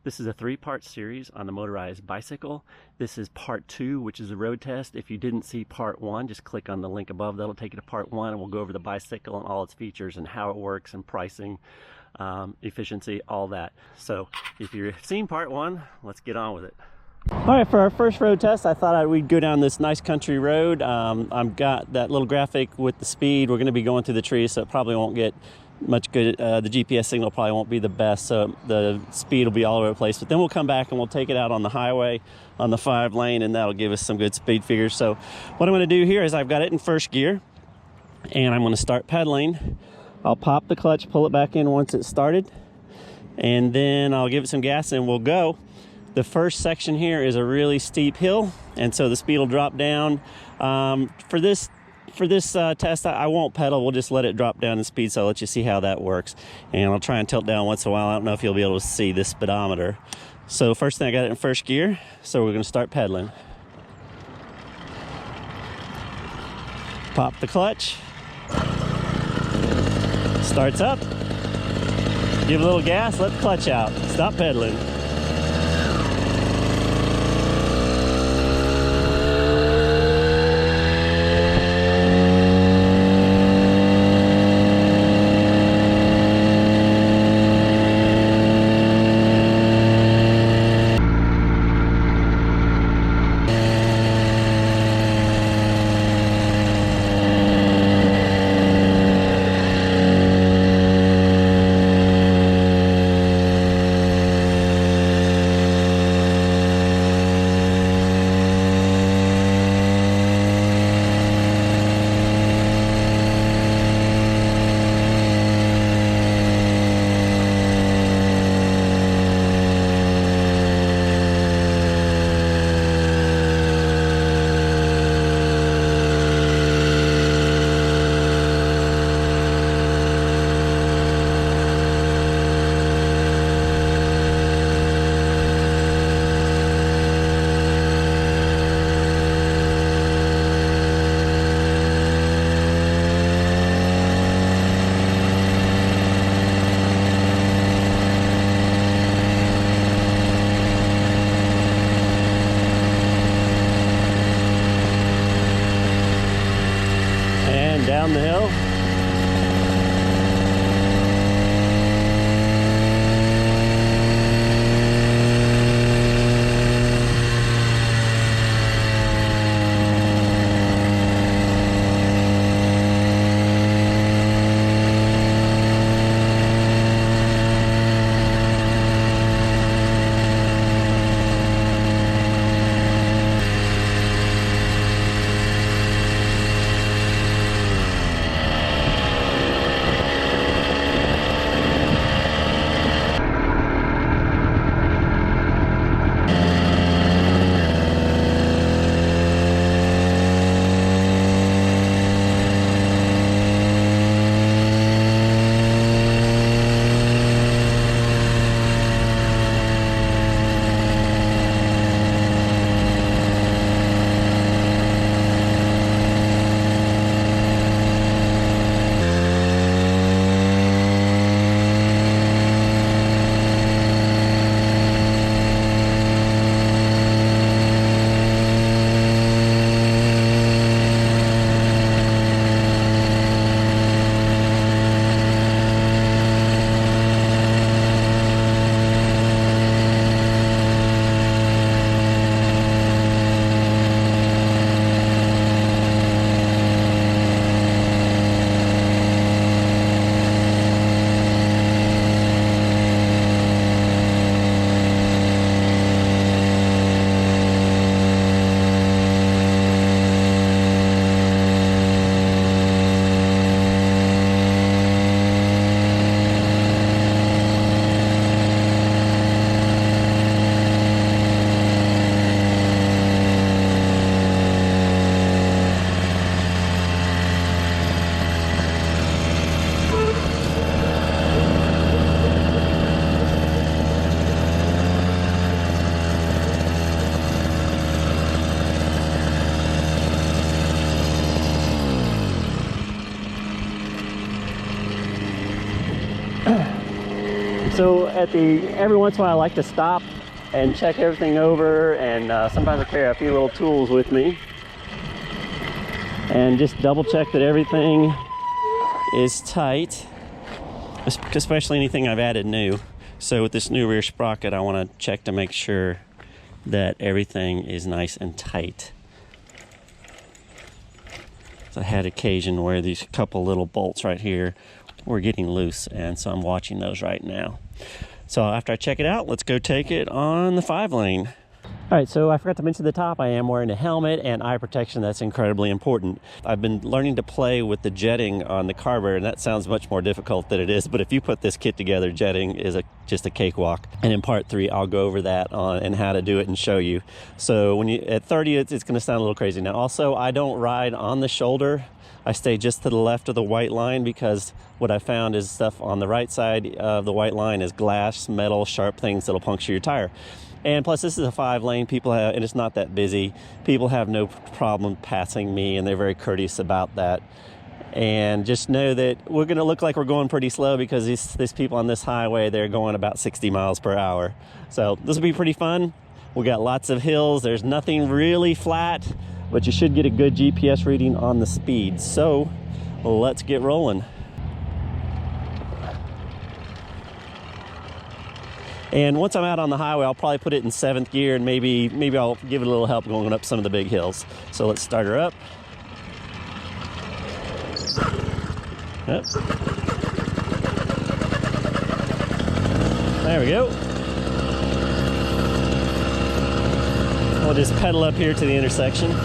This is a 3-part series on the motorized bicycle. This is part 2, which is a road test. If you didn't see part 1, just click on the link above. That'll take you to part 1, and we'll go over the bicycle and all its features and how it works and pricing, efficiency, all that. So if you've seen part 1, let's get on with it. All right, for our first road test, I thought we'd go down this nice country road. I've got that little graphic with the speed. We're going to be going through the trees, so it probably won't get much good. The GPS signal probably won't be the best, so the speed will be all over the place. But then we'll come back and we'll take it out on the highway on the 5-lane, and that'll give us some good speed figures. So what I'm going to do here is I've got it in first gear, and I'm going to start pedaling. I'll pop the clutch, pull it back in once it's started, and then I'll give it some gas and we'll go. The first section here is a really steep hill, and so the speed will drop down. For this test, I won't pedal. We'll just let it drop down in speed, so I'll let you see how that works. And I'll try and tilt down once in a while. I don't know if you'll be able to see this speedometer. So first thing, I got it in first gear, so we're going to start pedaling. Pop the clutch. Starts up. Give a little gas, let the clutch out. Stop pedaling. So every once in a while I like to stop and check everything over, and sometimes I carry a few little tools with me and just double check that everything is tight, especially anything I've added new. So with this new rear sprocket, I want to check to make sure that everything is nice and tight. So I had occasion where these couple little bolts right here were getting loose, and so I'm watching those right now. So after I check it out, let's go take it on the 5-lane. All right, so I forgot to mention at the top, I am wearing a helmet and eye protection. That's incredibly important. I've been learning to play with the jetting on the carburetor, and that sounds much more difficult than it is, but if you put this kit together, jetting is just a cakewalk. And in part 3, I'll go over that and how to do it and show you. So when at 30, it's gonna sound a little crazy. Now, also, I don't ride on the shoulder. I stay just to the left of the white line, because what I found is stuff on the right side of the white line is glass, metal, sharp things that'll puncture your tire. And plus, this is a 5-lane. And it's not that busy. People have no problem passing me, and they're very courteous about that. And just know that we're going to look like we're going pretty slow, because these people on this highway, they're going about 60 miles per hour. So this will be pretty fun. We got lots of hills. There's nothing really flat, but you should get a good GPS reading on the speed. So let's get rolling. And once I'm out on the highway, I'll probably put it in 7th gear, and maybe I'll give it a little help going up some of the big hills. So let's start her up. Yep. There we go. We'll just pedal up here to the intersection.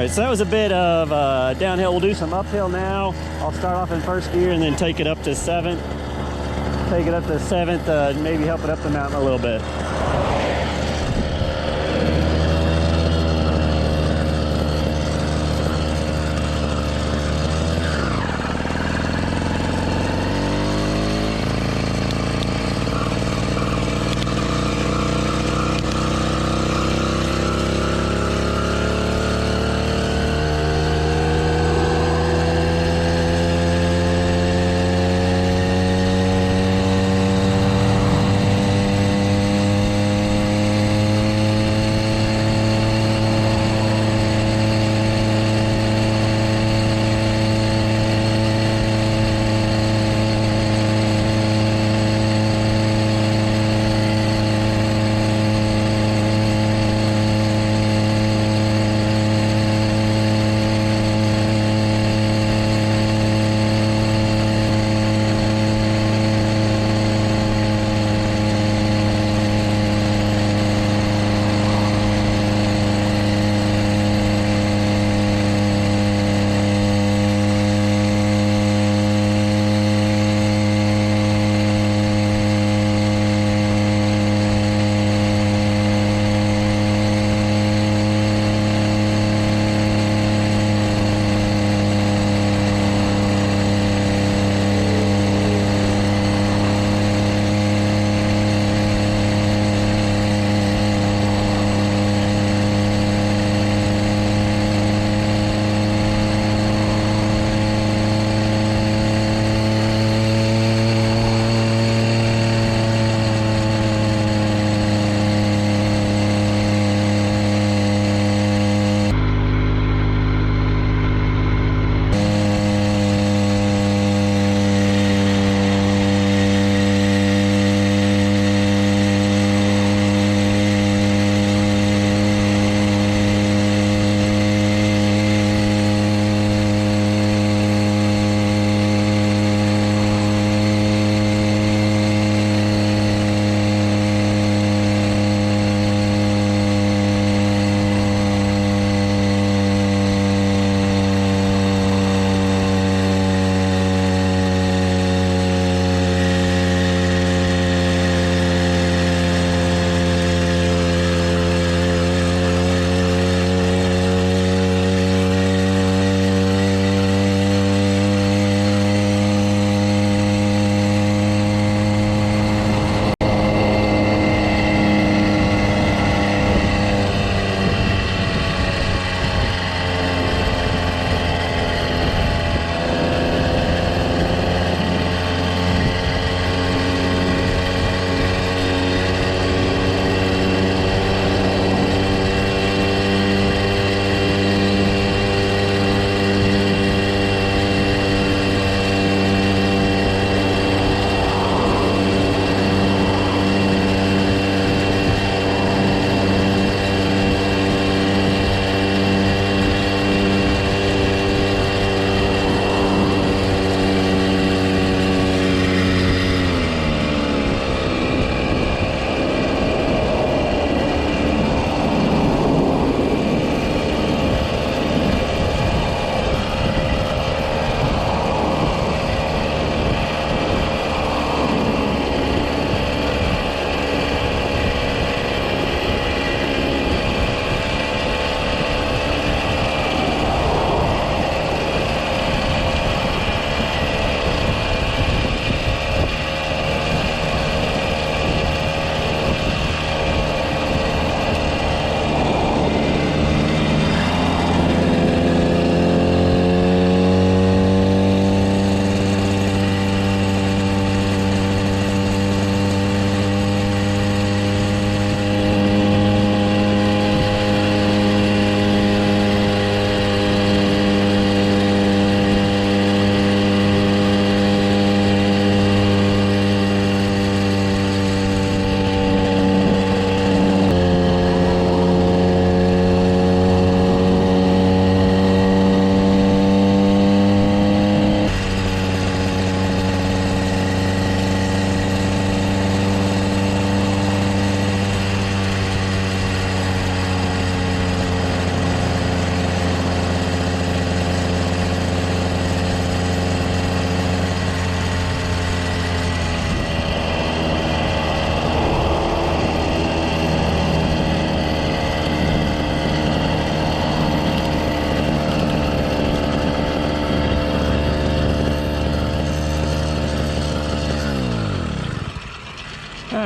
right, so that was a bit of downhill. We'll do some uphill now. I'll start off in first gear and then take it up to 7th. Take it up to 7th, maybe help it up the mountain a little bit.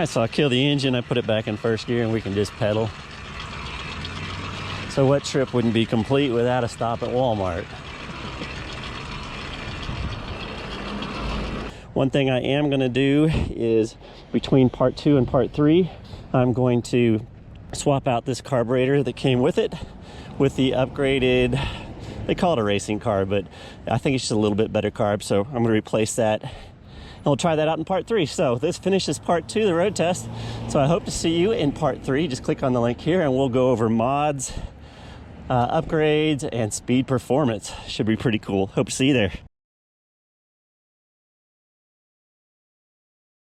right, so I kill the engine, I put it back in first gear, and we can just pedal. So what trip wouldn't be complete without a stop at Walmart? One thing I am going to do is between part 2 and part 3, I'm going to swap out this carburetor that came with it with the upgraded, they call it a racing carb, but I think it's just a little bit better carb, so I'm going to replace that. And we'll try that out in part 3. So this finishes part 2, the road test. So I hope to see you in part 3. Just click on the link here and we'll go over mods, upgrades, and speed performance. Should be pretty cool. Hope to see you there.